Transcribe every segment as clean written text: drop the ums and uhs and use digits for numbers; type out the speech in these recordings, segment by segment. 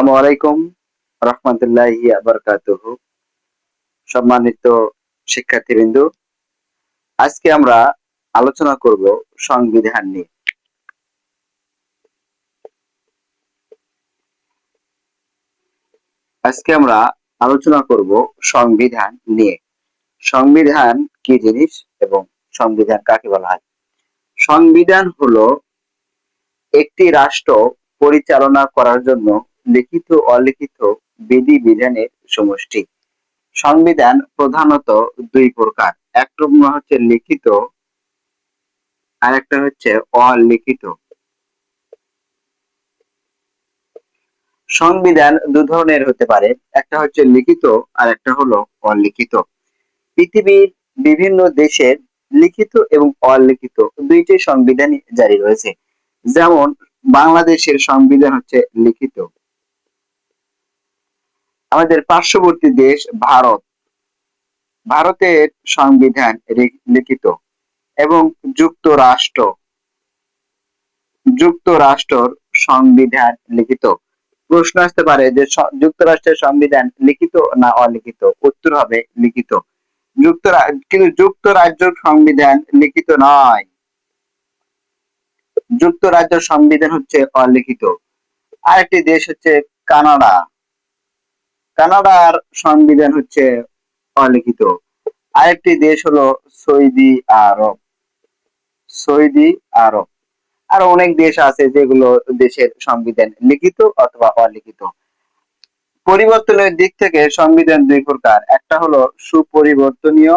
আসসালামু আলাইকুম রহমতুল্লাহি ওয়া বারাকাতুহু। সম্মানিত শিক্ষার্থীবৃন্দ, আজকে আমরা আলোচনা করব সংবিধান নিয়ে। আজকে আমরা আলোচনা করব সংবিধান নিয়ে। সংবিধান কি জিনিস এবং সংবিধান কাকে বলা হয়? সংবিধান হলো একটি রাষ্ট্র পরিচালনা করার জন্য লিখিত অলিখিত বিধিবিধানের সমষ্টি। সংবিধান প্রধানত দুই প্রকার, এক নম্বর হচ্ছে লিখিত আর একটা হচ্ছে অলিখিত। সংবিধান দু ধরনের হতে পারে, একটা হচ্ছে লিখিত আর একটা হলো অলিখিত। পৃথিবীর বিভিন্ন দেশের লিখিত এবং অলিখিত দুইটি সংবিধানই জারি রয়েছে। যেমন বাংলাদেশের সংবিধান হচ্ছে লিখিত। আমাদের পার্শ্ববর্তী দেশ ভারত, ভারতের সংবিধান লিখিত। এবং যুক্তরাষ্ট্র, যুক্তরাষ্ট্রের সংবিধান লিখিত। প্রশ্ন আসতে পারে যে যুক্তরাষ্ট্রের সংবিধান লিখিত না অলিখিত? উত্তর হবে লিখিত। কিন্তু যুক্তরাজ্যের সংবিধান লিখিত নয়, যুক্তরাজ্যের সংবিধান হচ্ছে অলিখিত। আরেকটি দেশ হচ্ছে কানাডা, কানাডার সংবিধান হচ্ছে অলিখিত। আরেকটি দেশ হলো সৌদি আরব, সৌদি আরব। আরো অনেক দেশ আছে যেগুলো দেশের সংবিধান লিখিত অথবা অলিখিত। পরিবর্তনের দিক থেকে সংবিধান দুই প্রকার, একটা হলো সুপরিবর্তনীয়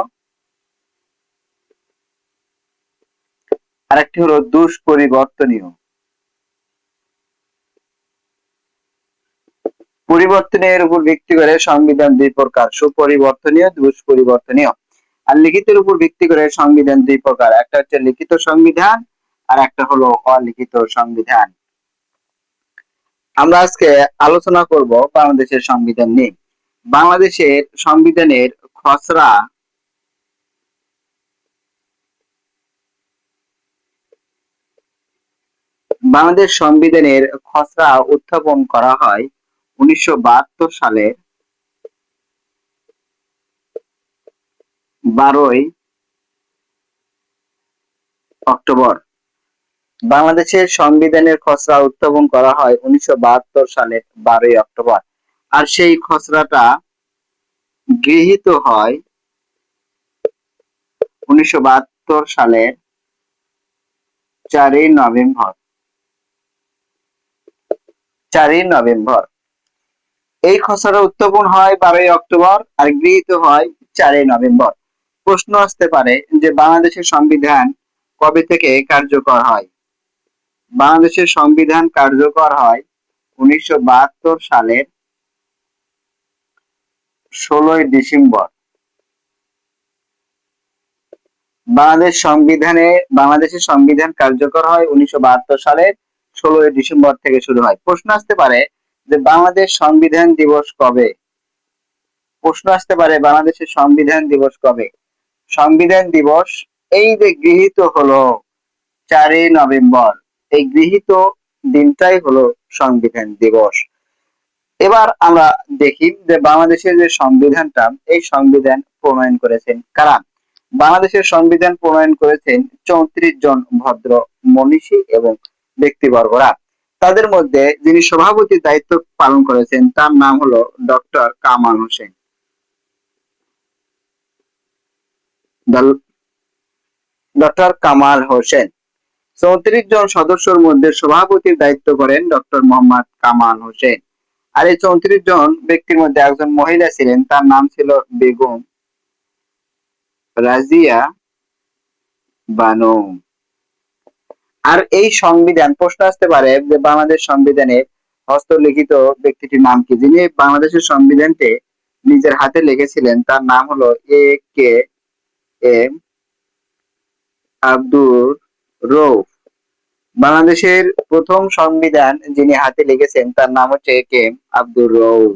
আর একটি হলো দুষ্পরিবর্তনীয়। পরিবর্তনের উপর ভিত্তি করে সংবিধান দুই প্রকার, সুপরিবর্তনীয় দুষ্পরিবর্তনীয়। আর লিখিতের উপর ভিত্তি করে সংবিধান দুই প্রকার, একটা হচ্ছে লিখিত সংবিধান আর একটা হলো অলিখিত সংবিধান। আমরা আজকে আলোচনা করব বাংলাদেশের সংবিধান নিয়ে। বাংলাদেশের সংবিধানের খসড়া বাংলাদেশ সংবিধানের খসড়া উত্থাপন করা হয় 1972 সালের 12ই অক্টোবর। বাংলাদেশের সংবিধানের খসড়া উত্থাপন করা হয় 1972 সালের 12ই অক্টোবর। আর সেই খসড়াটা গৃহীত হয় 1972 সালের 4ই নভেম্বর। 4ই নভেম্বর এই খসড়া উত্থাপন হয় 12ই অক্টোবর আর গৃহীত হয় 4ই নভেম্বর। প্রশ্ন আসতে পারে যে বাংলাদেশের সংবিধান কবে থেকে কার্যকর হয়? বাংলাদেশের সংবিধান কার্যকর হয় 1972 সালের 16ই ডিসেম্বর। বাংলাদেশের সংবিধান কার্যকর হয় 1972 সালের 16ই ডিসেম্বর থেকে শুরু হয়। প্রশ্ন আসতে পারে যে বাংলাদেশ সংবিধান দিবস কবে? প্রশ্ন আসতে পারে বাংলাদেশের সংবিধান দিবস কবে? সংবিধান দিবস এই যে গৃহীত হলো 4ই নভেম্বর, এই গৃহীত দিনটাই হলো সংবিধান দিবস। এবার আমরা দেখি যে বাংলাদেশের যে সংবিধানটা, এই সংবিধান প্রণয়ন করেছেন কারা? বাংলাদেশের সংবিধান প্রণয়ন করেছেন 34 জন ভদ্র মনীষী এবং ব্যক্তিবর্গরা। তাদের মধ্যে যিনি সভাপতির দায়িত্ব পালন করেছেন তার নাম হলো ডক্টর কামাল হোসেন। ডক্টর কামাল হোসেন 34 জন সদস্যের মধ্যে সভাপতির দায়িত্ব করেন ডক্টর মোহাম্মদ কামাল হোসেন। আর এই 34 জন ব্যক্তির মধ্যে একজন মহিলা ছিলেন, তার নাম ছিল বেগম রাজিয়া বানু। আর এই সংবিধান, প্রশ্ন আসতে পারে যে বাংলাদেশ সংবিধানের হস্তলিখিত ব্যক্তিটির নাম কি? যিনি বাংলাদেশের সংবিধানটি নিজের হাতে লিখেছিলেন তার নাম হলো এ কে এম আব্দুর রউফ। বাংলাদেশের প্রথম সংবিধান যিনি হাতে লিখেছেন তার নাম হচ্ছে এ কে এম আব্দুর রউফ।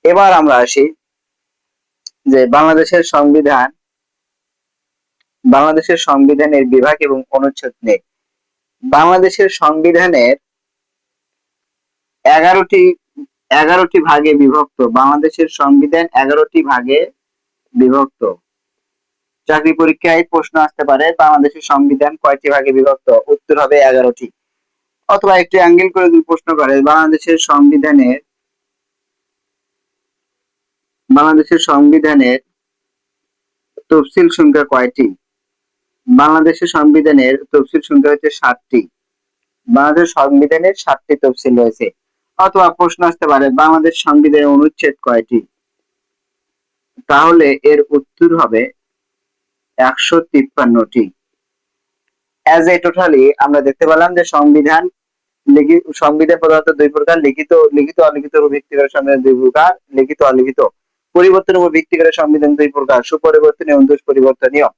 এবার আমরা আসি যে বাংলাদেশের সংবিধানের বিভাগ এবং অনুচ্ছেদ নেই। বাংলাদেশের সংবিধানের 11টি 11টি ভাগে বিভক্ত। বাংলাদেশের সংবিধান 11টি ভাগে বিভক্ত। চাকরি পরীক্ষায় প্রশ্ন আসতে পারে বাংলাদেশের সংবিধান কয়টি ভাগে বিভক্ত? উত্তর হবে 11টি। অথবা একটু অ্যাঙ্গেল করে যদি প্রশ্ন করে বাংলাদেশের সংবিধানের তফসিল সংখ্যা কয়টি? বাংলাদেশের সংবিধানের তফসিল সংখ্যা হচ্ছে 7টি। বাংলাদেশ সংবিধানের 7টি তফসিল রয়েছে। অথবা প্রশ্ন আসতে পারে বাংলাদেশ সংবিধানের অনুচ্ছেদ কয়টি? তাহলে এর উত্তর হবে 153টি। অ্যাজ এ টোটালি আমরা দেখতে পেলাম যে সংবিধান প্রধানত দুই প্রকার, লিখিত অলিখিত ও ভিত্তি করে সংবিধান দুই প্রকার। লিখিত অলিখিত পরিবর্তনের উপর ভিত্তি করে সংবিধান দুই প্রকার, সুপরিবর্তনীয় এবং দুষ্পরিবর্তনীয়।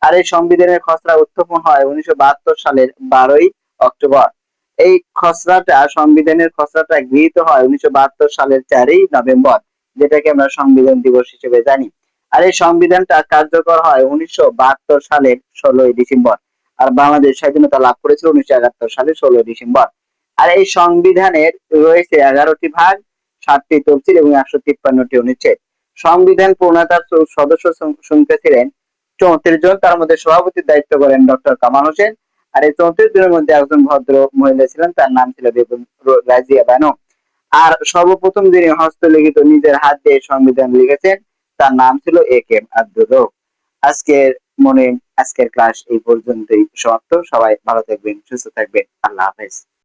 আর এই সংবিধানের খসড়া উত্থাপন হয় 1972 সালের 12ই অক্টোবর। এই সংবিধানের খসড়াটা গৃহীত হয় 1972 সালের 4ই নভেম্বর, যেটাকে আমরা সংবিধান দিবস হিসেবে জানি। আর এই সংবিধানটা কার্যকর হয় 1972 সালের 16ই ডিসেম্বর। আর বাংলাদেশ স্বাধীনতা লাভ করেছিল 1971 সালের 16ই ডিসেম্বর। আর এই সংবিধানের রয়েছে 11টি ভাগ, 7টি তফসিল এবং 153টি অনুচ্ছেদ। সংবিধান প্রণেতার সদস্য সংখ্যা ছিলেন 34 জন, তার মধ্যে সভাপতির দায়িত্ব করেন ডক্টর কামাল হোসেন। আর এই 34 জনের মধ্যে একজন ভদ্র মহিলা ছিলেন, তার নাম ছিল বেগম রাজিয়া বানু। আর সর্বপ্রথম যিনি হস্তলিখিত নিজের হাত দিয়ে সংবিধান লিখেছেন তার নাম ছিল A.K.M আব্দুর রউফ। আজকের মনে আজকের ক্লাস এই পর্যন্তই সমাপ্ত। সবাই ভালো থাকবেন, সুস্থ থাকবেন। আল্লাহ হাফেজ।